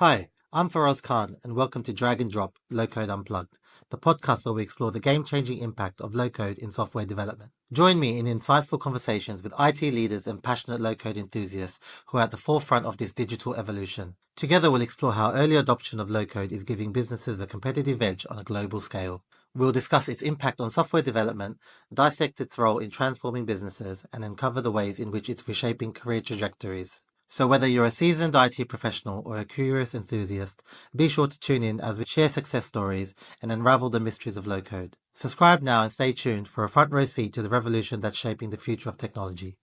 Hi, I'm Feroz Khan, and welcome to Drag and Drop Low Code Unplugged, the podcast where we explore the game changing impact of low code in software development. Join me in insightful conversations with IT leaders and passionate low code enthusiasts who are at the forefront of this digital evolution. Together, we'll explore how early adoption of low code is giving businesses a competitive edge on a global scale. We'll discuss its impact on software development, dissect its role in transforming businesses, and uncover the ways in which it's reshaping career trajectories. So whether you're a seasoned IT professional or a curious enthusiast, be sure to tune in as we share success stories and unravel the mysteries of low code. Subscribe now and stay tuned for a front row seat to the revolution that's shaping the future of technology.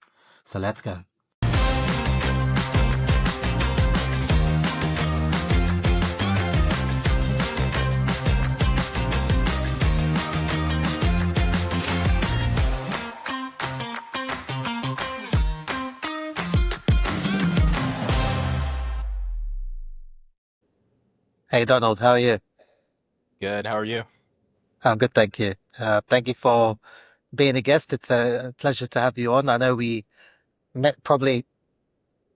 So let's go. Hey Donald, how are you? Good. How are you? I'm good, thank you. Thank you for being a guest. It's a pleasure to have you on. I know we met probably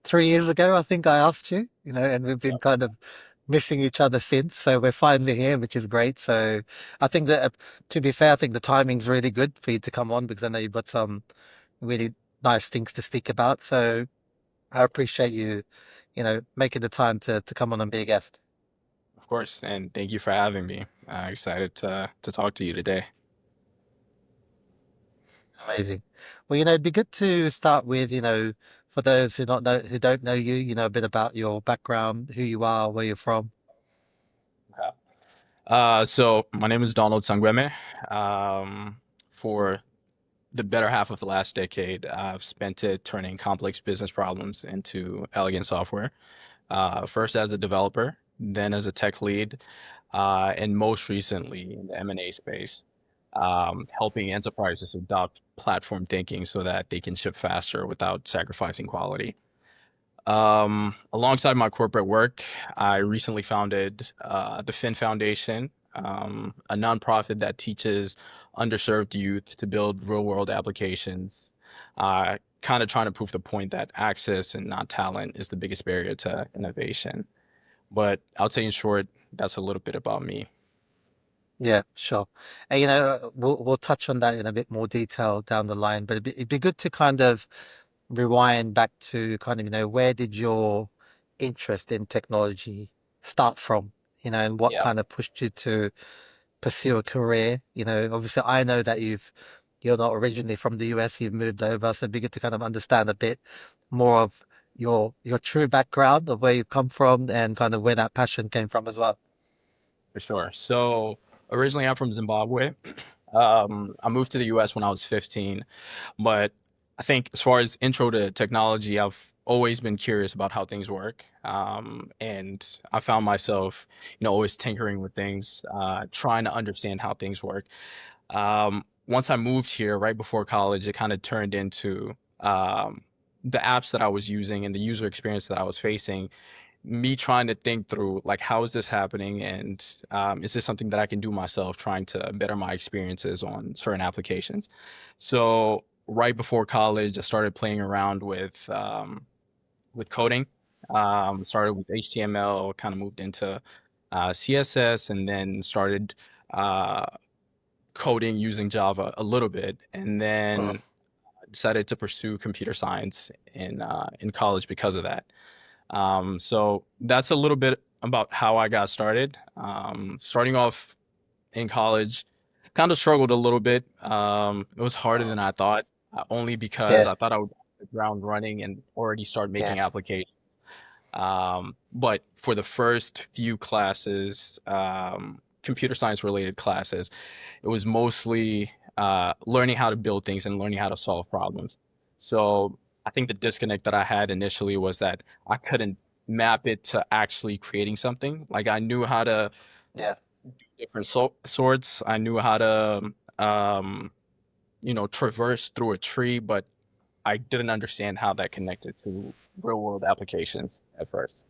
3 years ago, I think I asked you, and we've been Yep. kind of missing each other since. So we're finally here, which is great. So I think that, to be fair, I think the timing's really good for you to come on because I know you've got some really nice things to speak about. So I appreciate you, making the time to come on and be a guest. Of course. And thank you for having me. Excited to talk to you today. Amazing. Well, it'd be good to start with, for those who don't know you, a bit about your background, who you are, where you're from. Okay. So my name is Donald Sangweme. For the better half of the last decade, I've spent it turning complex business problems into elegant software. First as a developer, then as a tech lead, and most recently in the M&A space, helping enterprises adopt platform thinking so that they can ship faster without sacrificing quality. Alongside my corporate work, I recently founded the Fynn Foundation, a nonprofit that teaches underserved youth to build real world applications, kind of trying to prove the point that access and not talent is the biggest barrier to innovation. But I'll say in short, that's a little bit about me. Yeah, sure. And we'll touch on that in a bit more detail down the line, but it'd be good to kind of rewind back to kind of, where did your interest in technology start from, and what Yeah. kind of pushed you to pursue a career? Obviously I know that you're not originally from the US, you've moved over, so it'd be good to kind of understand a bit more of your true background of where you come from and kind of where that passion came from as well. For sure. So originally, I'm from Zimbabwe. I moved to the U.S. when I was 15, but I think as far as intro to technology, I've always been curious about how things work, and I found myself, always tinkering with things, trying to understand how things work. Once I moved here, right before college, it kind of turned into the apps that I was using and the user experience that I was facing, me trying to think through like how is this happening, and is this something that I can do myself, trying to better my experiences on certain applications. So right before college, I started playing around with coding. Started with HTML, kind of moved into CSS, and then started uh, coding using Java a little bit, and Mhm. then decided to pursue computer science in college because of that. So that's a little bit about how I got started. Starting off in college, kind of struggled a little bit. It was harder than I thought, only because Yeah, I thought I would hit the ground running and already start yeah. making applications. But for the first few classes, computer science related classes, it was mostly learning how to build things and learning how to solve problems. So I think the disconnect that I had initially was that I couldn't map it to actually creating something. Like I knew how to Yeah. different sorts. I knew how to traverse through a tree, but I didn't understand how that connected to real world applications at first.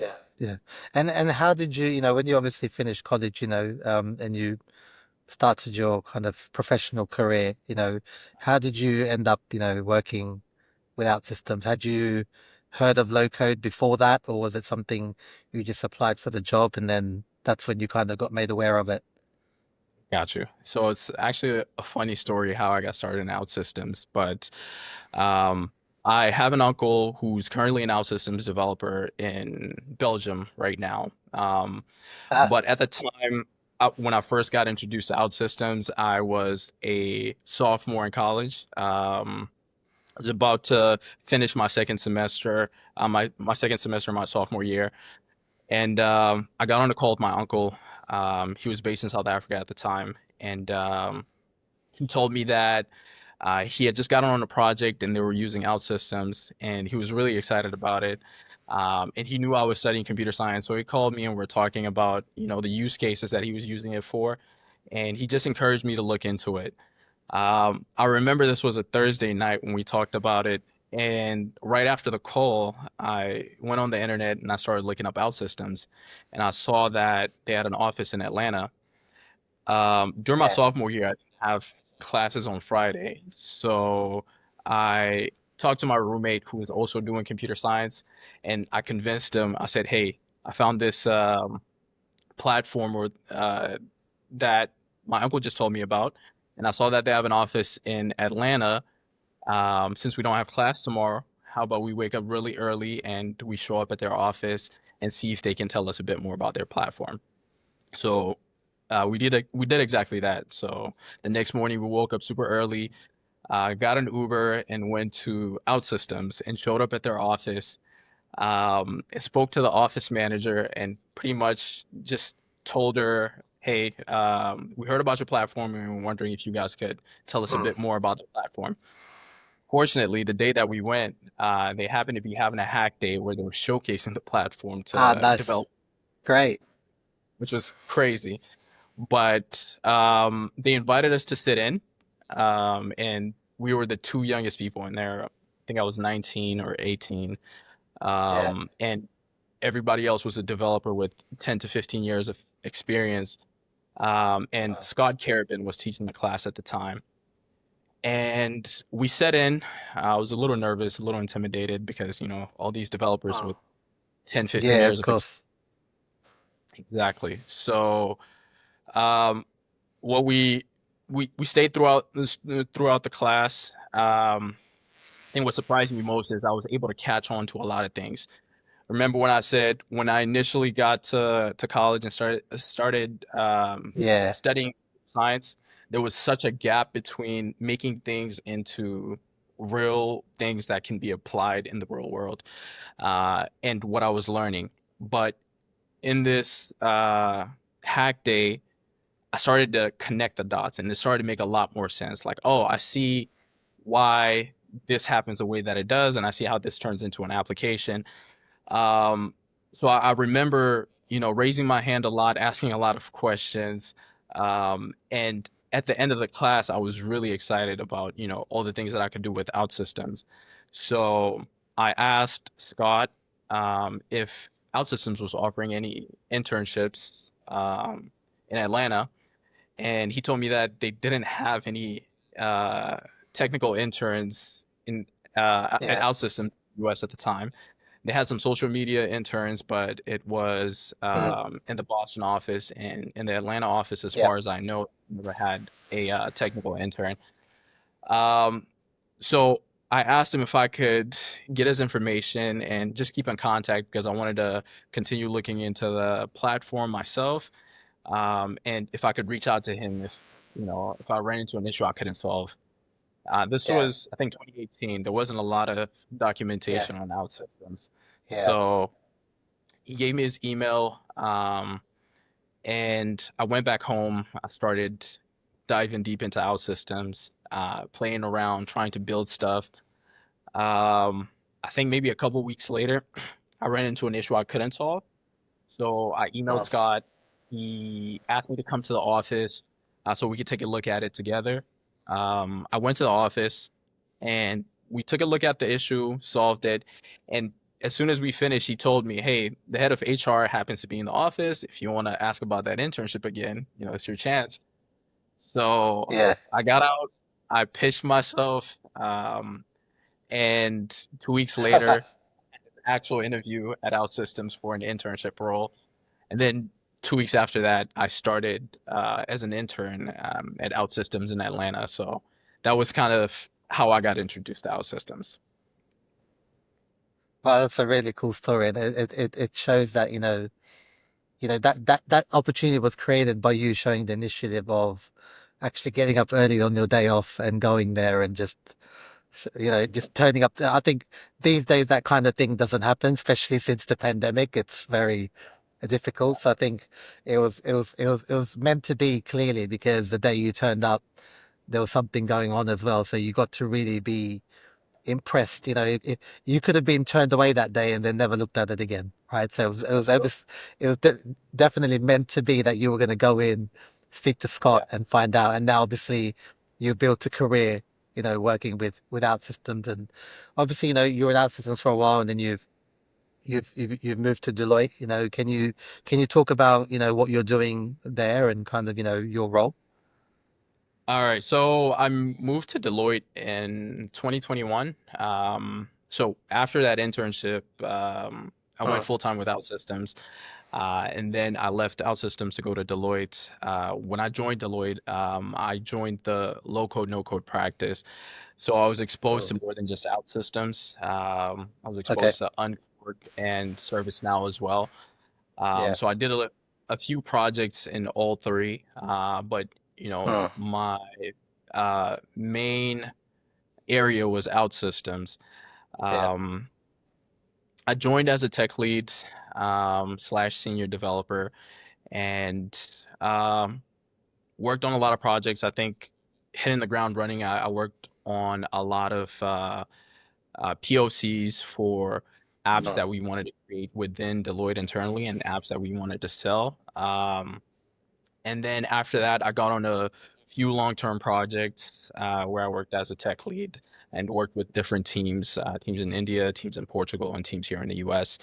Yeah. Yeah. And how did you, when you obviously finished college, and you started your kind of professional career, how did you end up, working with OutSystems? heard of low code before that, or was it something you just applied for the job and then that's when you kind of got made aware of it? Got you. So it's actually a funny story how I got started in OutSystems, but um, I have an uncle who's currently an OutSystems developer in Belgium right now. Ah, But at the time, when I first got introduced to OutSystems, I was a sophomore in college. I was about to finish my second semester, my second semester of my sophomore year, and I got on a call with my uncle. He was based in South Africa at the time, and he told me that he had just gotten on a project and they were using OutSystems, and he was really excited about it. And he knew I was studying computer science, so he called me and we're talking about, the use cases that he was using it for, and he just encouraged me to look into it. I remember this was a Thursday night when we talked about it, and right after the call, I went on the internet and I started looking up OutSystems, and I saw that they had an office in Atlanta. During my yeah. sophomore year, I didn't have classes on Friday, so I talked to my roommate who was also doing computer science, and I convinced him. I said, "Hey, I found this platform that my uncle just told me about, and I saw that they have an office in Atlanta. Since we don't have class tomorrow, how about we wake up really early and we show up at their office and see if they can tell us a bit more about their platform?" So we did exactly that. So the next morning we woke up super early, got an Uber and went to OutSystems and showed up at their office. I spoke to the office manager and pretty much just told her, "Hey, we heard about your platform and we were wondering if you guys could tell us a Mm. bit more about the platform." Fortunately, the day that we went, they happened to be having a hack day where they were showcasing the platform Ah, to nice. develop, Great. which was crazy. But they invited us to sit in, and we were the two youngest people in there. I think I was 19 or 18, Yeah. and everybody else was a developer with 10 to 15 years of experience. And Uh, Scott Carabin was teaching the class at the time. And we sat in. I was a little nervous, a little intimidated because, all these developers mm. with 10, 15 Yeah, years of of course. exactly. So, um, what we stayed throughout the class. And what surprised me most is I was able to catch on to a lot of things. Remember when I said when I initially got to college and started Yeah. studying science, there was such a gap between making things into real things that can be applied in the real world, and what I was learning. But in this hack day, I started to connect the dots and it started to make a lot more sense. Like, oh, I see why this happens the way that it does, and I see how this turns into an application. Um, so I remember, raising my hand a lot, asking a lot of questions. And at the end of the class, I was really excited about, all the things that I could do with OutSystems. So I asked Scott if OutSystems was offering any internships in Atlanta, and he told me that they didn't have any uh, technical interns at Yeah. OutSystems US at the time. They had some social media interns, but it was Mm. in the Boston office, and in the Atlanta office, as Yeah. far as I know, never had a technical intern. Um, so I asked him if I could get his information and just keep in contact because I wanted to continue looking into the platform myself, and if I could reach out to him if I ran into an issue I couldn't solve. This Yeah. was, I think, 2018. There wasn't a lot of Yeah. documentation on OutSystems. Yeah. So he gave me his email, and I went back home. I started diving deep into OutSystems, playing around, trying to build stuff. I think maybe a couple weeks later, I ran into an issue I couldn't solve. So I emailed Mm. Scott. He asked me to come to the office so we could take a look at it together. I went to the office and we took a look at the issue, solved it. And as soon as we finished, he told me, "Hey, the head of HR happens to be in the office. If you want to ask about that internship again, it's your chance." So Yeah. I got out, I pitched myself, and 2 weeks later, actual interview at OutSystems for an internship role. And then 2 weeks after that, I started as an intern at OutSystems in Atlanta. So that was kind of how I got introduced to OutSystems. Well, that's a really cool story, and it shows that that opportunity was created by you showing the initiative of actually getting up early on your day off and going there and just turning up. I think these days that kind of thing doesn't happen, especially since the pandemic. It's very difficult. So I think it was meant to be clearly because the day you turned up, there was something going on as well. So you got to really be impressed. You could have been turned away that day and then never looked at it again, right? So it was definitely meant to be that you were going to go in, speak to Scott, Yeah. and find out. And now, obviously, you've built a career, working with OutSystems, and obviously, you were at OutSystems for a while, and then you've moved to Deloitte. Can you talk about what you're doing there and kind of your role? All right. So I moved to Deloitte in 2021. So after that internship, I went Mm, full time with OutSystems. And then I left OutSystems to go to Deloitte. When I joined Deloitte, I joined the low code, no code practice. So I was exposed mm. to more than just OutSystems. I was Okay. exposed to Uncork and ServiceNow as well. Yeah. So I did a few projects in all three, but Mm, my main area was OutSystems. yeah. Um, I joined as a tech lead slash senior developer and worked on a lot of projects. I think hitting the ground running, I worked on a lot of POCs for apps Mm, that we wanted to create within Deloitte internally and apps that we wanted to sell. And then after that, I got on a few long-term projects where I worked as a tech lead and worked with different teams, teams in India, teams in Portugal, and teams here in the US.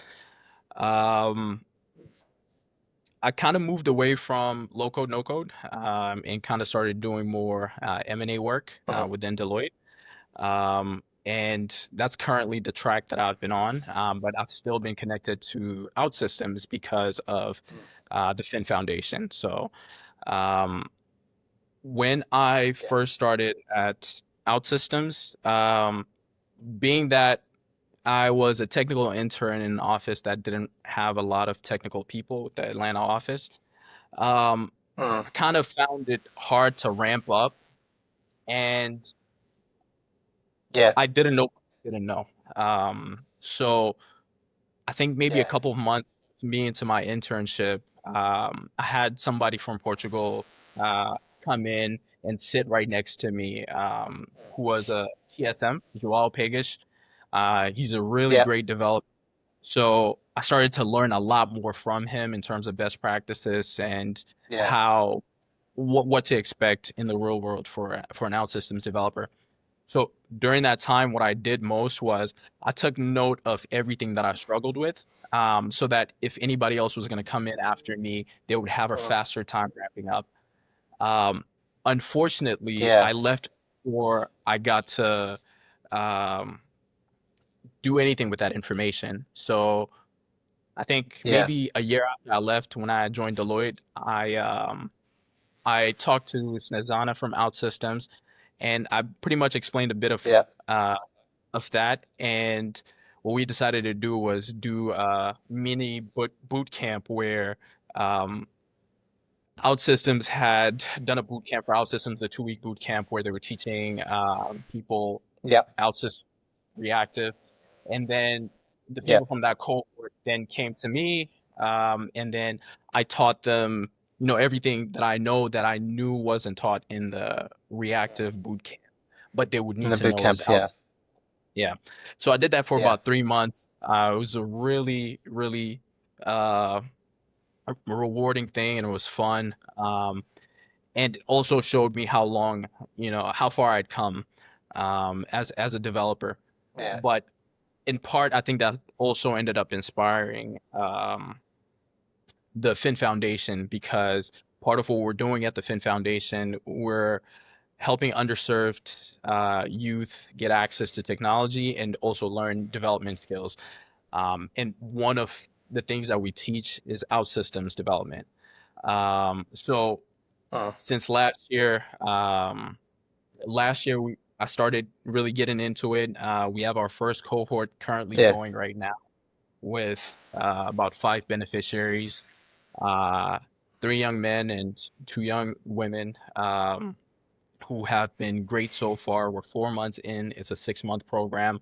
Um, I kind of moved away from low code, no code, and kind of started doing more M&A work mm, within Deloitte. And that's currently the track that I've been on. But I've still been connected to OutSystems because of the Fynn Foundation. So um, when I yeah. first started at OutSystems, being that I was a technical intern in an office that didn't have a lot of technical people with the Atlanta office, um, Mm, I kind of found it hard to ramp up, and yeah. I didn't know what I didn't know. So I think maybe a Yeah. couple of months me into my internship, I had somebody from Portugal come in and sit right next to me, who was a TSM, Joao Pegas. He's a really Yeah. great developer. So I started to learn a lot more from him in terms of best practices and Yeah. how what to expect in the real world for an OutSystems developer. So during that time, what I did most was I took note of everything that I struggled with, so that if anybody else was going to come in after me, they would have a Mm, faster time ramping up. Um, Unfortunately, yeah. I left before I got to um, do anything with that information. So I think Yeah. maybe a year after I left, when I joined Deloitte, I talked to Snezana from OutSystems, and I pretty much explained a bit Yeah. uh, of that. And what we decided to do was do a mini boot camp where um, OutSystems had done a boot camp for OutSystems, the 2 week boot camp where they were teaching people Yeah. OutSystems reactive. And then the Yeah. people from that cohort then came to me, and then I taught them, everything that I know that I knew wasn't taught in the reactive boot camp, but they would In need the to boot know as camps. Yeah. outside. Yeah. So I did that for Yeah. about 3 months. It was a really, really uh, a rewarding thing, and it was fun. And it also showed me how far I'd come as a developer. Yeah. But in part, I think that also ended up inspiring the Fynn Foundation, because part of what we're doing at the Fynn Foundation, we're helping underserved youth get access to technology and also learn development skills. And one of the things that we teach is OutSystems development. So Oh, since last year I started really getting into it. We have our first cohort currently yeah. going right now with about 5 beneficiaries, uh, 3 young men and 2 young women, who have been great so far. We're 4 months in. It's a 6-month program.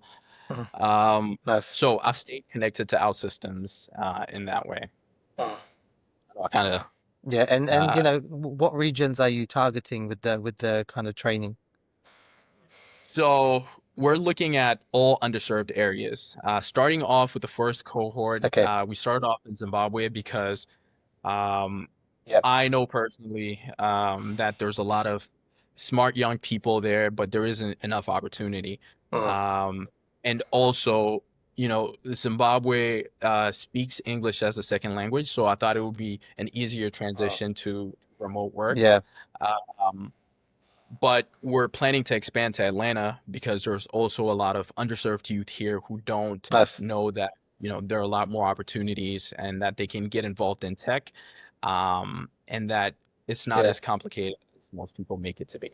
Mhm. Um, Nice. so I've stayed connected to OutSystems in that way. Oh. So I kind of Yeah, and uh, what regions are you targeting with the kind of training? so we're looking at all underserved areas. Starting off with the first cohort, Okay. we started off in Zimbabwe because um, Yep. I know personally that there's a lot of smart young people there, but there isn't enough opportunity. Mm. Um, and also, Zimbabwe speaks English as a second language, so I thought it would be an easier Oh. transition to remote work. Yeah. Um, but we're planning to expand to Atlanta because there's also a lot of underserved youth here who don't Nice. know that, there are a lot more opportunities and that they can get involved in tech, and that it's not Yeah. as complicated as most people make it to be.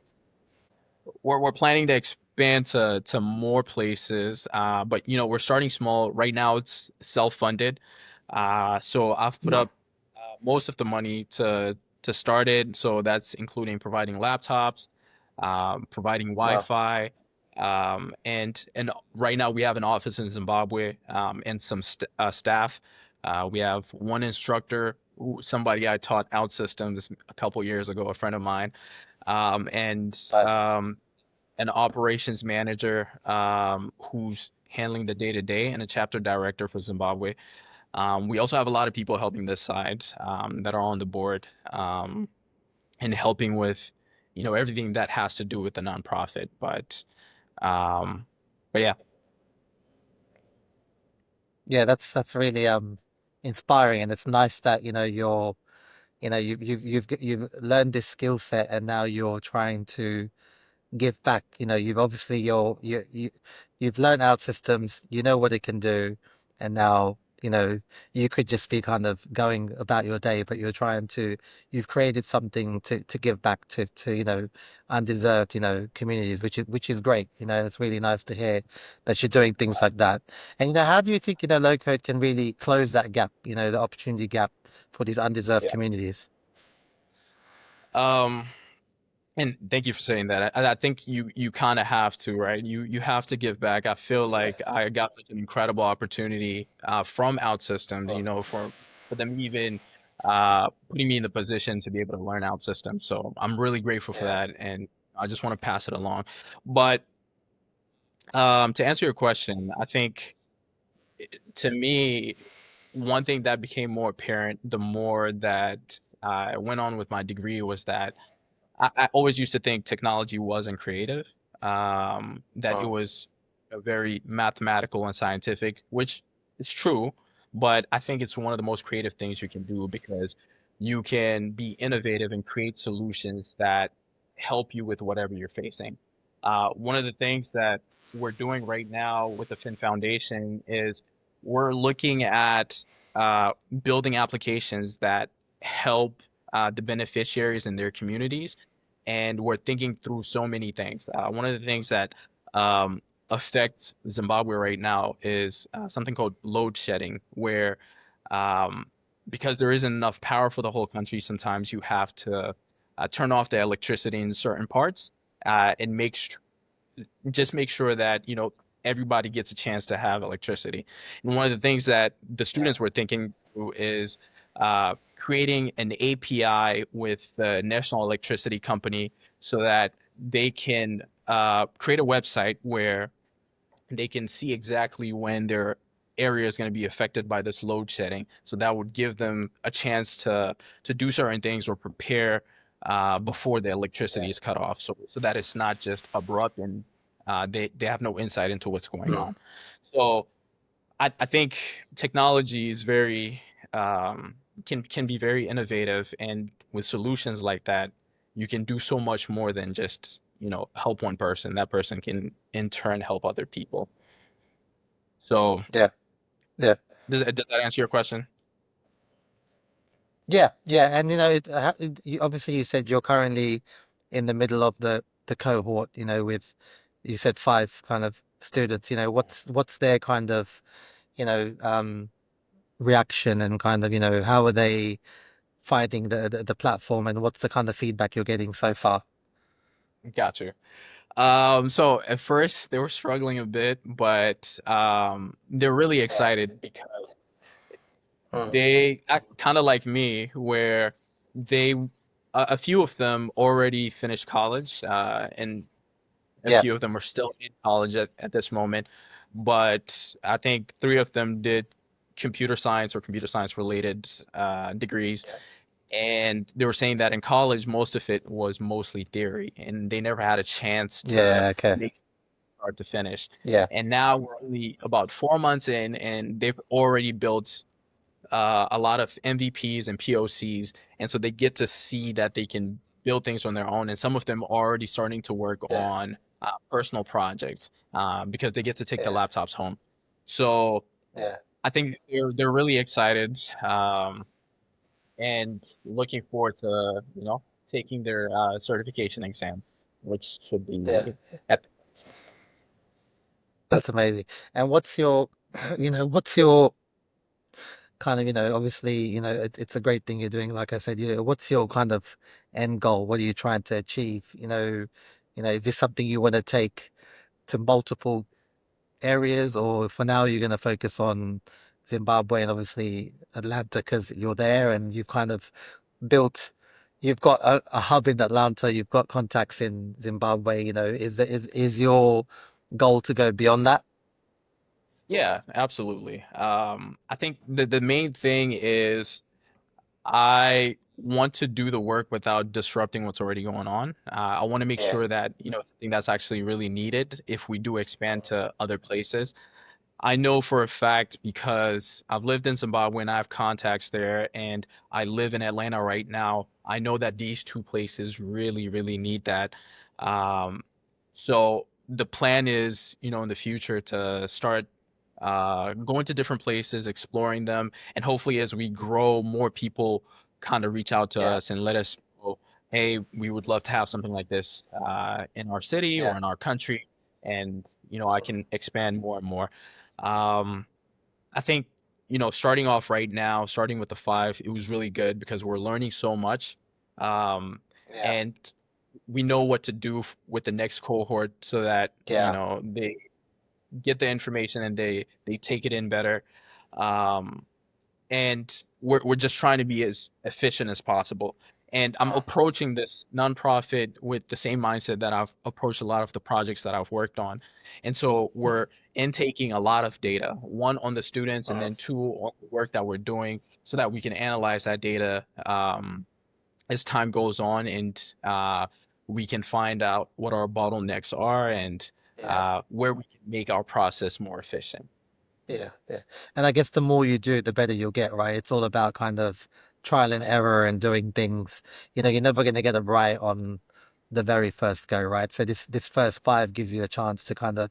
We're planning to expand to more places, but we're starting small. Right now, it's self-funded. So I've put Mm. up most of the money to start it. So that's including providing laptops, providing Wow. Wi-Fi, and right now we have an office in Zimbabwe, and some staff. We have one instructor, somebody I taught OutSystems a couple years ago, a friend of mine, and Nice. an operations manager, who's handling the day to day, and a chapter director for Zimbabwe. We also have a lot of people helping this side, that are on the board, and helping with, everything that has to do with the nonprofit. Um, but yeah, Yeah, that's really inspiring, and it's nice that you've learned this skill set, and now you're trying to give back. You've obviously you've learned out systems, you know what it can do, and now you could just be kind of going about your day, but you've created something to give back to undeserved communities, which is great. It's really nice to hear that you're doing things like that. And how do you think low code can really close that gap, the opportunity gap for these undeserved yeah. communities? Um, And thank you for saying that. I think you kind of have to, right? You have to give back. I feel Yeah. like I got such an incredible opportunity from OutSystems, Oh, for them even putting me in the position to be able to learn OutSystems. So I'm really grateful for yeah. that, and I just want to pass it along. But to answer your question, I think to me, one thing that became more apparent the more that I went on with my degree was that I always used to think technology wasn't creative, that it Oh, was very mathematical and scientific, which is true, but I think it's one of the most creative things you can do because you can be innovative and create solutions that help you with whatever you're facing. One of the things that we're doing right now with the Fynn Foundation is we're looking at building applications that help the beneficiaries in their communities, and we're thinking through so many things. One of the things that um, affects Zimbabwe right now is something called load shedding, where um, because there isn't enough power for the whole country, sometimes you have to turn off the electricity in certain parts, and just make sure that everybody gets a chance to have electricity. And one of the things that the yeah. students were thinking through is creating an API with the National Electricity Company so that they can create a website where they can see exactly when their area is going to be affected by this load shedding. So that would give them a chance to do certain things or prepare before the electricity Yeah. is cut off. So that it's not just abrupt and they have no insight into what's going Mm. on. So I think technology is very can be very innovative, and with solutions like that, you can do so much more than just help one person. That person can in turn help other people. So Yeah. Yeah. Does that answer your question? Yeah, yeah, and obviously you said you're currently in the middle of the cohort, with you said five kind of students. What's their kind of, reaction and kind of, how are they finding the platform and what's the kind of feedback you're getting so far? Got you. So at first they were struggling a bit, but they're really Yeah. excited because Mm. they act kind of like me, where they a few of them already finished college, and a Yeah, few of them are still in college at this moment. But I think three of them did computer science or computer science related degrees, yeah, and they were saying that in college most of it was mostly theory, and they never had a chance to yeah, okay, make start to finish. yeah, And now we're only about 4 months in, and they've already built a lot of MVPs and POCs, and so they get to see that they can build things on their own. And some of them are already starting to work yeah, on personal projects because they get to take the yeah, laptops home. So yeah. I think they're really excited and looking forward to taking their certification exam, which should Yeah. be at That's amazing. And what's your kind of, obviously, it's a great thing you're doing. Like I said, what's your kind of end goal? What are you trying to achieve? Is this something you want to take to multiple areas, or for now you're going to focus on Zimbabwe and obviously Atlanta because you're there and you've kind of built, you've got a hub in Atlanta, you've got contacts in Zimbabwe. Is your goal to go beyond that? Yeah, absolutely. I think the main thing is I want to do the work without disrupting what's already going on. I want to make Yeah, sure that it's something that's actually really needed if we do expand to other places. I know for a fact because I've lived in Zimbabwe and I have contacts there, and I live in Atlanta right now. I know that these two places really, really need that. Um, so the plan is, in the future to start going to different places, exploring them, and hopefully as we grow, more people kind of reach out to yeah, us and let us know, hey, we would love to have something like this in our city or yeah, in our country, and I can expand more and more. Um, I think, starting off right now, starting with the five, it was really good because we're learning so much. Um, yeah, and we know what to do with the next cohort so that, yeah, they get the information and they take it in better. Um, and we're just trying to be as efficient as possible. And I'm mm, approaching this nonprofit with the same mindset that I've approached a lot of the projects that I've worked on. And so we're intaking a lot of data, one on the students, and mm, then two on the work that we're doing, so that we can analyze that data as time goes on, and we can find out what our bottlenecks are and yeah. where we can make our process more efficient. Yeah, yeah. And I guess the more you do, the better you'll get, right? It's all about kind of trial and error and doing things. You're never going to get it right on the very first go, right? So this first five gives you a chance to kind of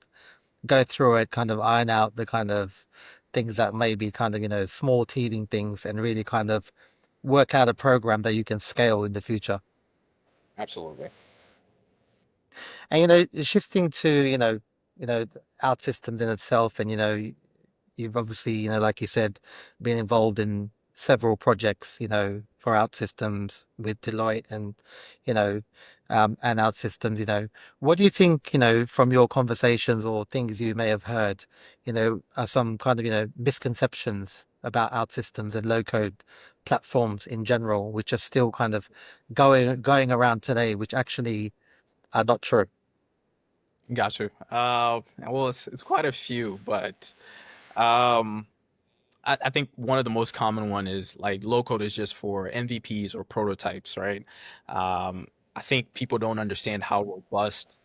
go through it, kind of iron out the kind of things that may be kind of, small teething things and really kind of work out a program that you can scale in the future. Absolutely. And shifting to, you know, out systems in itself and you've obviously, like you said, been involved in several projects, for OutSystems with Deloitte and OutSystems. What do you think, from your conversations or things you may have heard, are some kind of, misconceptions about OutSystems and low code platforms in general, which are still kind of going around today, which actually are not true? Got you. Well, it's quite a few, but um, I think one of the most common one is like low code is just for MVPs or prototypes, right? I think people don't understand how robust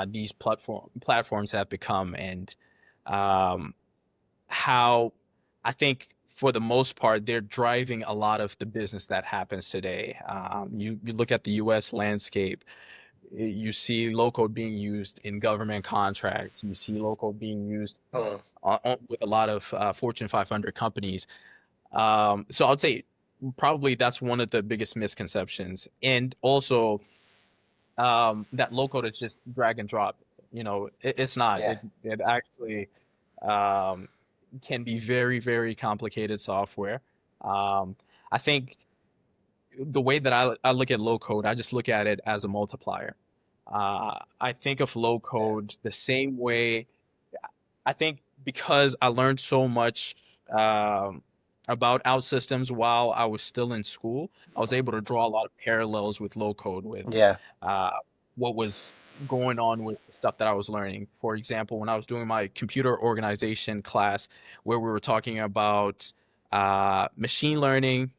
these platforms have become, and um, how I think for the most part they're driving a lot of the business that happens today. You look at the U.S. landscape. You see low code being used in government contracts. You see low code being used Mm. with a lot of Fortune 500 companies. So I'd say probably that's one of the biggest misconceptions. And also, that low code is just drag and drop. It's not. Yeah. It actually um, can be very, very complicated software. Um, I think the way that I look at low code, I just look at it as a multiplier. I think of low Yeah. code the same way. I think because I learned so much about OutSystems while I was still in school, I was able to draw a lot of parallels with low code, with Yeah. uh, what was going on with the stuff that I was learning. For example, when I was doing my computer organization class, where we were talking about machine learning,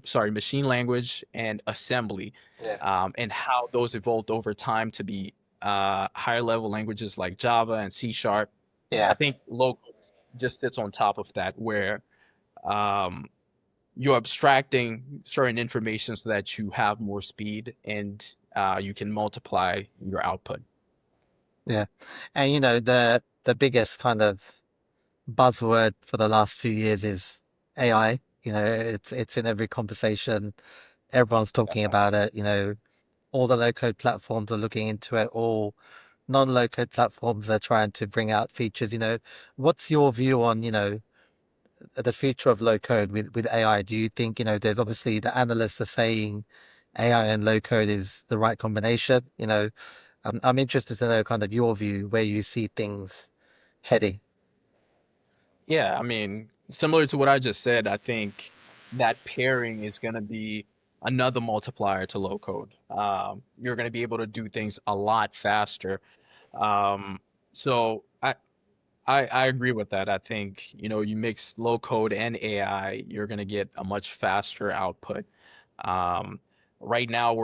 sorry, machine language and assembly, Yeah. and how those evolved over time to be higher level languages like Java and C Sharp. I Yeah. think low code just sits on top of that, where um, you're abstracting certain information so that you have more speed and you can multiply your output. Yeah. And the biggest kind of buzzword for the last few years is AI. It's in every conversation. Everyone's talking Definitely. about it. All the low code platforms are looking into it. All non-low code platforms are trying to bring out features. What's your view on, the future of low code with AI? Do you think, there's obviously the analysts are saying AI and low code is the right combination? I'm interested to know kind of your view, where you see things heading. Yeah, I mean, similar to what I just said, I think that pairing is going to be another multiplier to low code. You're going to be able to do things a lot faster. Um, so I agree with that. I think, you mix low code and AI, you're going to get a much faster output. Um, right now,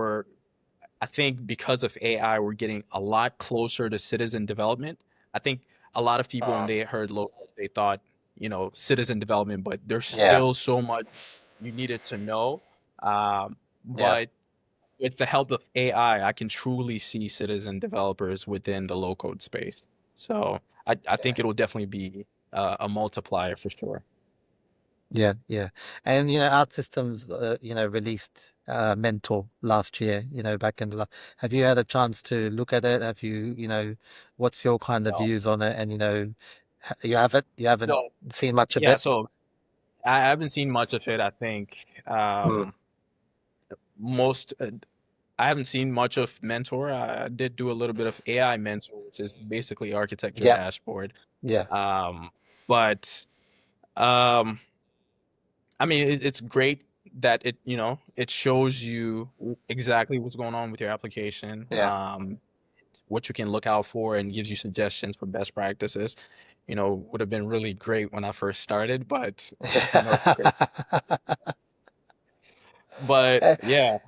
I think because of AI, we're getting a lot closer to citizen development. I think a lot of people, when Uh, they heard low code, they thought, citizen development, but there's yeah, still so much you needed to know. yeah, But with the help of AI, I can truly see citizen developers within the low code space. So I yeah. think it'll definitely be a multiplier for sure. Yeah, yeah. And OutSystems released Mentor last year, back in have you had a chance to look at it? Have you, what's your kind of No, views on it? And you haven't no, seen much of yeah. it? So I haven't seen much of it. I think Mm. most I haven't seen much of Mentor. I did do a little bit of AI Mentor, which is basically architecture Yeah, dashboard. yeah, Um, but um, I mean, it's great that it shows you exactly what's going on with your application, yeah. what you can look out for, and gives you suggestions for best practices. Would have been really great when I first started, but it's great. But yeah,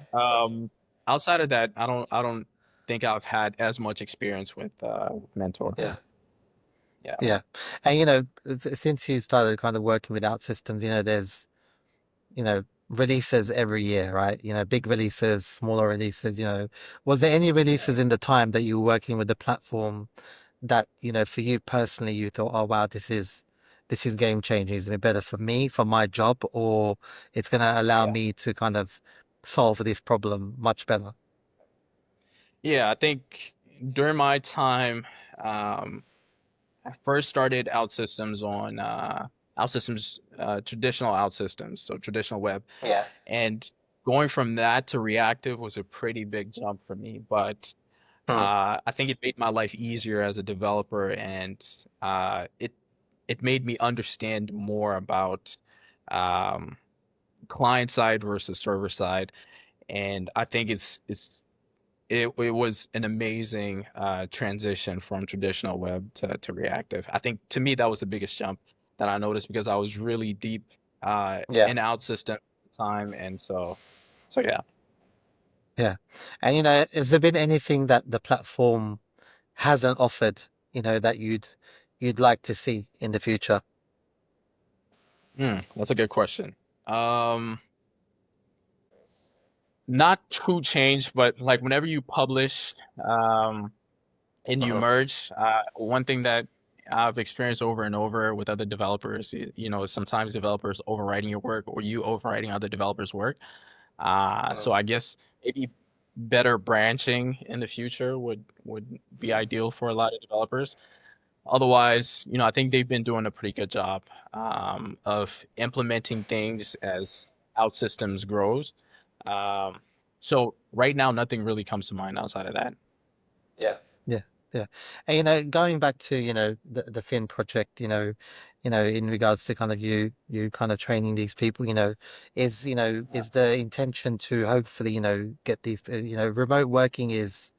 outside of that, I don't think I've had as much experience with Mentor. Yeah, Yeah, yeah. And since you started kind of working with OutSystems, there's releases every year, right? Big releases, smaller releases. Was there any releases in the time that you were working with the platform that, for you personally, you thought, oh wow, this is game changing. It's gonna be better for me, for my job, or it's gonna allow yeah, me to kind of solve this problem much better. yeah. I think during my time, um, I first started OutSystems on OutSystems, traditional OutSystems, so traditional web, Yeah. and going from that to reactive was a pretty big jump for me. But Hmm. I think it made my life easier as a developer, and it made me understand more about um, client side versus server side, and I think it was an amazing transition from traditional web to reactive. I think to me that was the biggest jump that I noticed because I was really deep Yeah. in out system at the time, and so yeah. Yeah. And has there been anything that the platform hasn't offered, that you'd like to see in the future? That's a good question. Um, not true change, but like whenever you publish and you Uh-huh. merge, one thing that I've experienced over and over with other developers, sometimes developers overwriting your work or you overwriting other developers' work. So I guess maybe better branching in the future would be ideal for a lot of developers. Otherwise, I think they've been doing a pretty good job of implementing things as OutSystems grows. Um, so right now, nothing really comes to mind outside of that. Yeah, yeah, yeah. And going back to the Fynn project, in regards to kind of you kind of training these people, is the intention to hopefully get these remote working is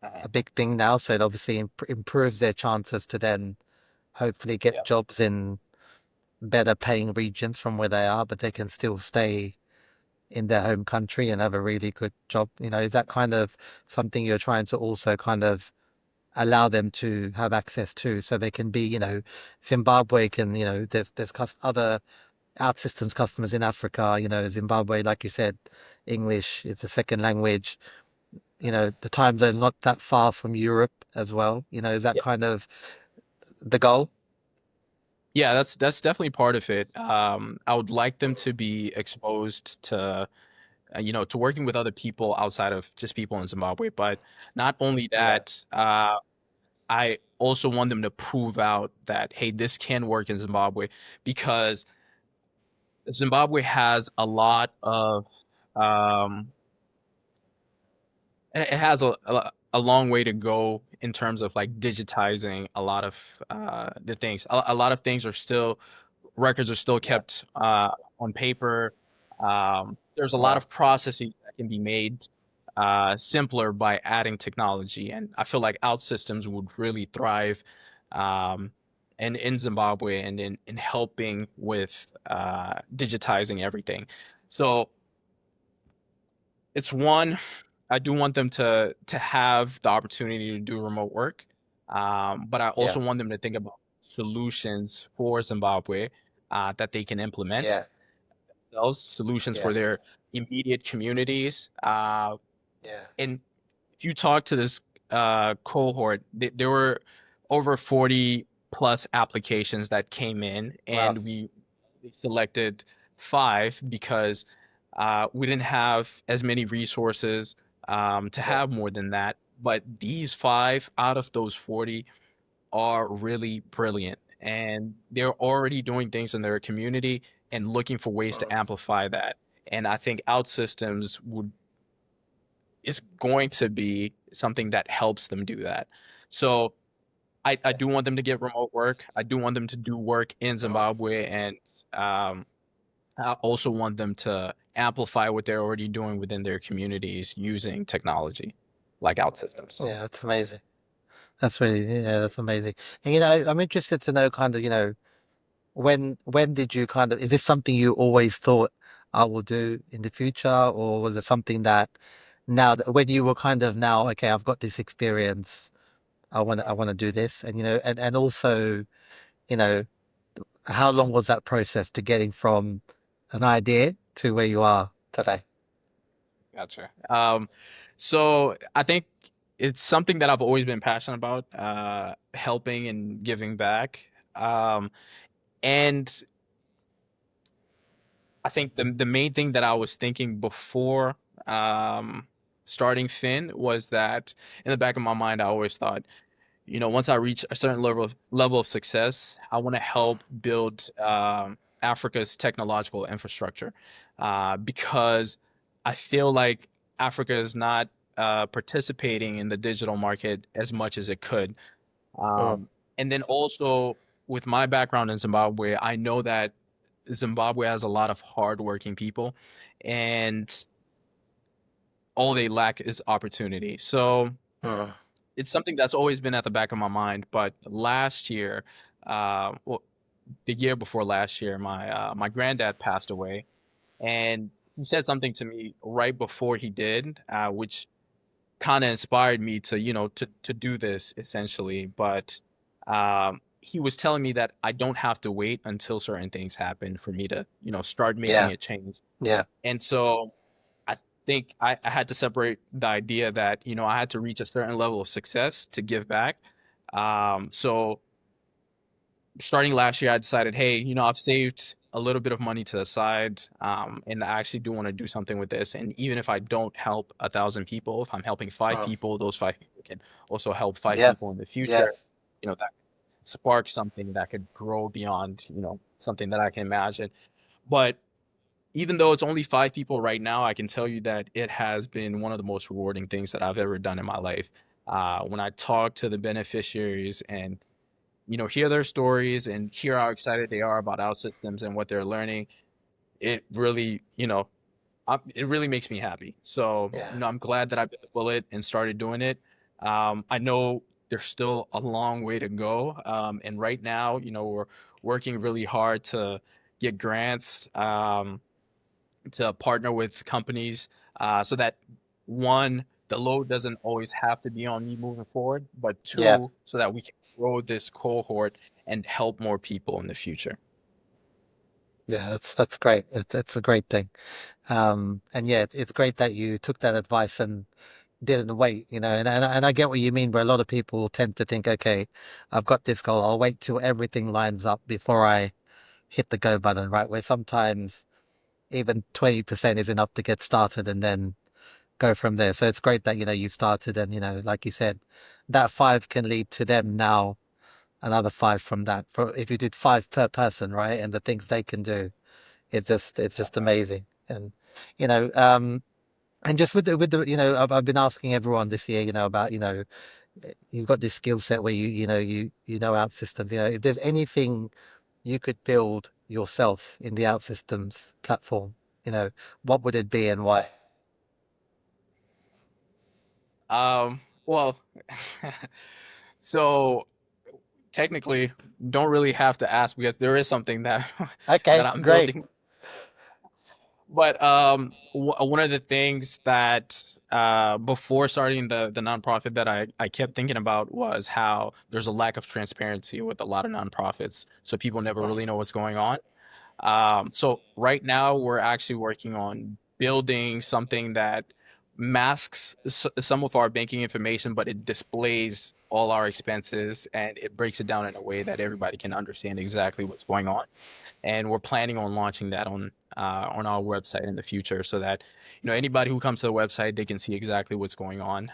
Uh-huh. a big thing now, so it obviously improves their chances to then hopefully get Yeah. jobs in better paying regions from where they are, but they can still stay in their home country and have a really good job. Is that kind of something you're trying to also kind of allow them to have access to, so they can be, Zimbabwe can, there's other OutSystems customers in Africa, Zimbabwe, like you said, English is the second language. The time zone's not that far from Europe as well. Is that Yeah. kind of the goal? Yeah, that's definitely part of it. I would like them to be exposed to, to working with other people outside of just people in Zimbabwe. But not only Yeah. that, I also want them to prove out that, hey, this can work in Zimbabwe because Zimbabwe has a lot of, um, it has a long way to go in terms of like digitizing a lot of the things. A lot of things are still records are still Yeah. kept on paper. There's a lot Wow. of processes that can be made simpler by adding technology, and I feel like OutSystems would really thrive um, in Zimbabwe and in helping with digitizing everything. So it's one, I do want them to have the opportunity to do remote work, but I Yeah. also want them to think about solutions for Zimbabwe that they can implement Yeah. themselves, solutions Yeah. for their immediate communities. Yeah. And if you talk to this cohort, there were over 40 plus applications that came in, Wow. and we selected five because we didn't have as many resources to Yeah. have more than that. But these five out of those 40 are really brilliant, and they're already doing things in their community and looking for ways to amplify that. And I think OutSystems would is going to be something that helps them do that. So I Yeah. do want them to get remote work. I do want them to do work in Zimbabwe, and um, I also want them to amplify what they're already doing within their communities using technology like OutSystems. Yeah, that's amazing. That's really, yeah, that's amazing. And I'm interested to know kind of, when did you kind of, is this something you always thought I will do in the future, or was it something that now that when you were kind of now, okay, I've got this experience, I want to do this, and and also, you know, how long was that process to getting from an idea to where you are today? Gotcha. So I think it's something that I've always been passionate about, helping and giving back. And I think the main thing that I was thinking before um, starting Fynn was that in the back of my mind, I always thought, once I reach a certain level of success, I want to help build Africa's technological infrastructure because I feel like Africa is not participating in the digital market as much as it could. Mm, And then also with my background in Zimbabwe, I know that Zimbabwe has a lot of hardworking people, and all they lack is opportunity. So mm, it's something that's always been at the back of my mind. But last year, well, the year before last year, my granddad passed away, and he said something to me right before he did, which kind of inspired me to to do this essentially. But he was telling me that I don't have to wait until certain things happen for me to start making yeah, a change. yeah, And so think I had to separate the idea that, I had to reach a certain level of success to give back. So starting last year, I decided, hey, I've saved a little bit of money to the side, and I actually do want to do something with this. And even if I don't help 1,000 people, if I'm helping five Mm. people, those 5 people can also help five Yeah, people in the yeah, future. That spark something that could grow beyond, something that I can imagine. But even though it's only 5 people right now, I can tell you that it has been one of the most rewarding things that I've ever done in my life. When I talk to the beneficiaries and hear their stories and hear how excited they are about OutSystems and what they're learning, it really, it really makes me happy. So, yeah, I'm glad that I bit the bullet and started doing it. I know there's still a long way to go. And right now, we're working really hard to get grants, to partner with companies, so that one, the load doesn't always have to be on me moving forward, but yeah, two, so that we can grow this cohort and help more people in the future. yeah. That's great. It's a great thing. And yeah, it's great that you took that advice and didn't wait, and I get what you mean, where a lot of people tend to think, okay, I've got this goal, I'll wait till everything lines up before I hit the go button, right? Where sometimes even 20% is enough to get started and then go from there. So it's great that, you started and, like you said, that five can lead to them now another five from that. For if you did five per person, right? And the things they can do, it's just amazing. And, you know, um, and just with the I've been asking everyone this year about you've got this skill set where you know out systems, if there's anything you could build yourself in the OutSystems platform, what would it be and why? Well, so technically, don't really have to ask because there is something that that Okay, I'm great. building. But one of the things that, before starting the nonprofit, that I kept thinking about was how there's a lack of transparency with a lot of nonprofits, so people never really know what's going on. So right now we're actually working on building something that masks some of our banking information, but it displays all our expenses and it breaks it down in a way that everybody can understand exactly what's going on. And we're planning on launching that on our website in the future, so that anybody who comes to the website, they can see exactly what's going on.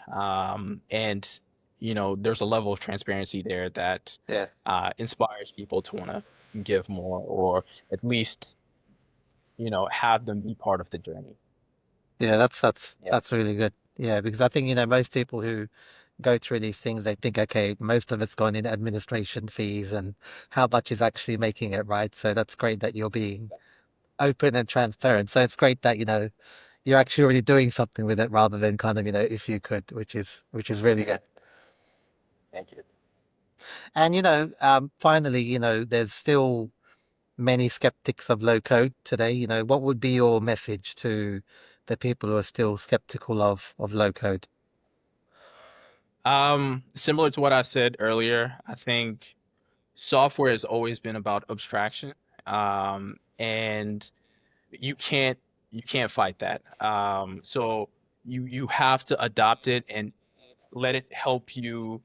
And there's a level of transparency there that Yeah, inspires people to want to give more, or at least have them be part of the journey. yeah, that's Yeah. that's really good. Yeah, because I think most people who go through these things, they think, okay, most of it's gone in administration fees, and how much is actually making it, right? So that's great that you're being open and transparent. So it's great that you're actually already doing something with it rather than kind of if you could, which is really good. Thank you. And finally, there's still many skeptics of low code today. What would be your message to the people who are still skeptical of low code? Similar to what I said earlier, I think software has always been about abstraction. And you can't you can't fight that. So you have to adopt it and let it help you,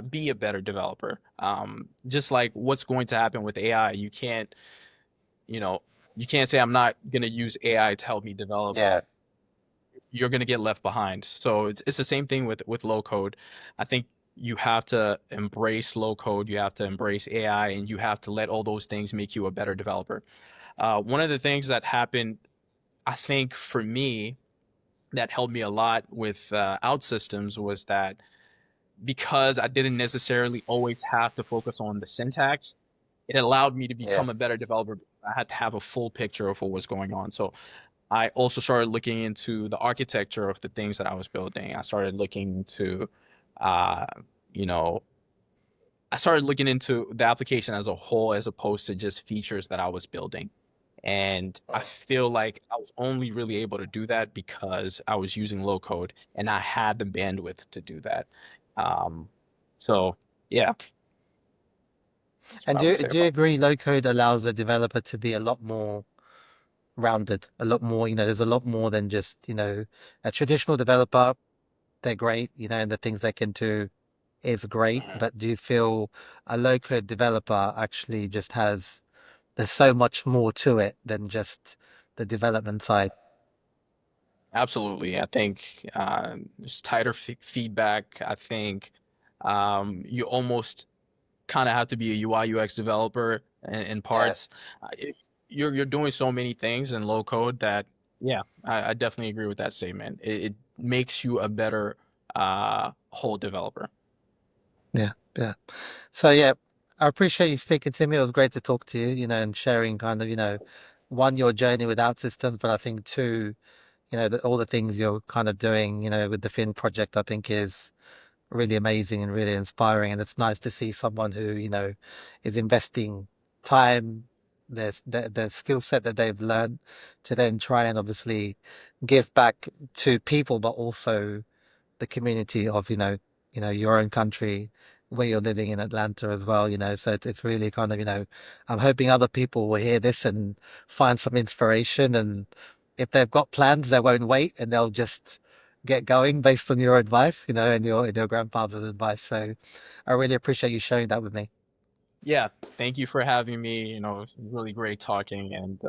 be a better developer. Just like what's going to happen with AI, you know you can't say I'm not going to use AI to help me develop. Yeah, You're going to get left behind. So it's the same thing with low code. I think you have to embrace low code, you have to embrace AI, and you have to let all those things make you a better developer. One of the things that happened, I think, for me, that helped me a lot with, OutSystems, was that because I didn't necessarily always have to focus on the syntax, it allowed me to yeah. become a better developer. I had to have a full picture of what was going on. So I also started looking into the architecture of the things that I was building. I started looking into, uh, you know, I started looking into the application as a whole, as opposed to just features that I was building. And I feel like I was only really able to do that because I was using low code and I had the bandwidth to do that. Um, so yeah, that's what And I do would you, say do you about. agree low code allows a developer to be a lot more rounded, a lot more, there's a lot more than just, a traditional developer. They're great, and the things they can do is great. But do you feel a low code developer actually just there's so much more to it than just the development side? Absolutely. I think there's tighter feedback. I think you almost kind of have to be a UI UX developer in Yeah. parts. You're doing so many things in low code that yeah, I definitely agree with that statement. It makes you a better whole developer. Yeah. Yeah. So yeah, I appreciate you speaking to me. It was great to talk to you, and sharing kind of, one, your journey with OutSystems, but I think two, all the things you're kind of doing, with the Fynn project, I think is really amazing and really inspiring. And it's nice to see someone who, is investing time, their skill set that they've learned to then try and obviously give back to people, but also the community of your own country where you're living in Atlanta as well. So it's really kind of I'm hoping other people will hear this and find some inspiration, and if they've got plans they won't wait and they'll just get going based on your advice, and your grandfather's advice. So I really appreciate you sharing that with me. Yeah, thank you for having me. It's really great talking and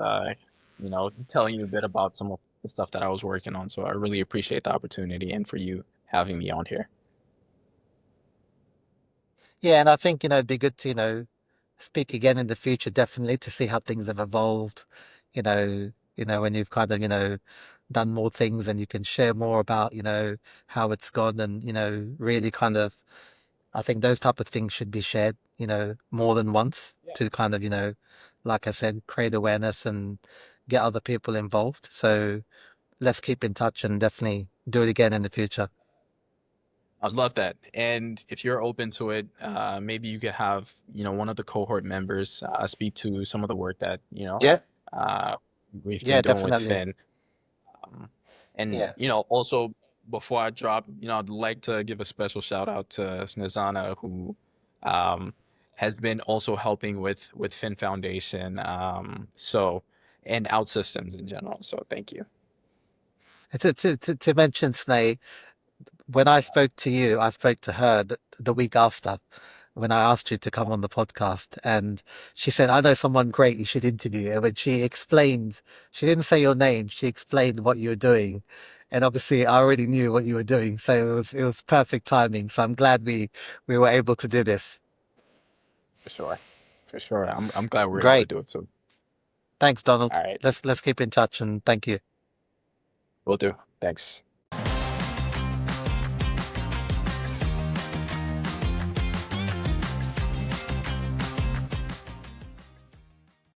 telling you a bit about some of the stuff that I was working on. So I really appreciate the opportunity and for you having me on here. Yeah, and I think it'd be good to speak again in the future, definitely, to see how things have evolved. When you've kind of done more things and you can share more about how it's gone, and really kind of, I think those type of things should be shared more than once Yeah, to kind of like I said, create awareness and get other people involved. So let's keep in touch and definitely do it again in the future. I'd love that. And if you're open to it, maybe you could have, one of the cohort members speak to some of the work that, Yeah, uh, we've been yeah, doing with definitely. Fynn. Um, and, Yeah. also before I drop, I'd like to give a special shout out to Snezana, who um, has been also helping with Fynn Foundation. And OutSystems in general. So thank you. To mention Snake, when I spoke to you, I spoke to her the week after when I asked you to come on the podcast. And she said, I know someone great you should interview. And when she explained, she didn't say your name, she explained what you were doing. And obviously, I already knew what you were doing. So it was perfect timing. So I'm glad we were able to do this. For sure. For sure. I'm glad we're able to Great. do it too. Thanks, All Donald. right. Let's keep in touch and thank you. Will do. Thanks.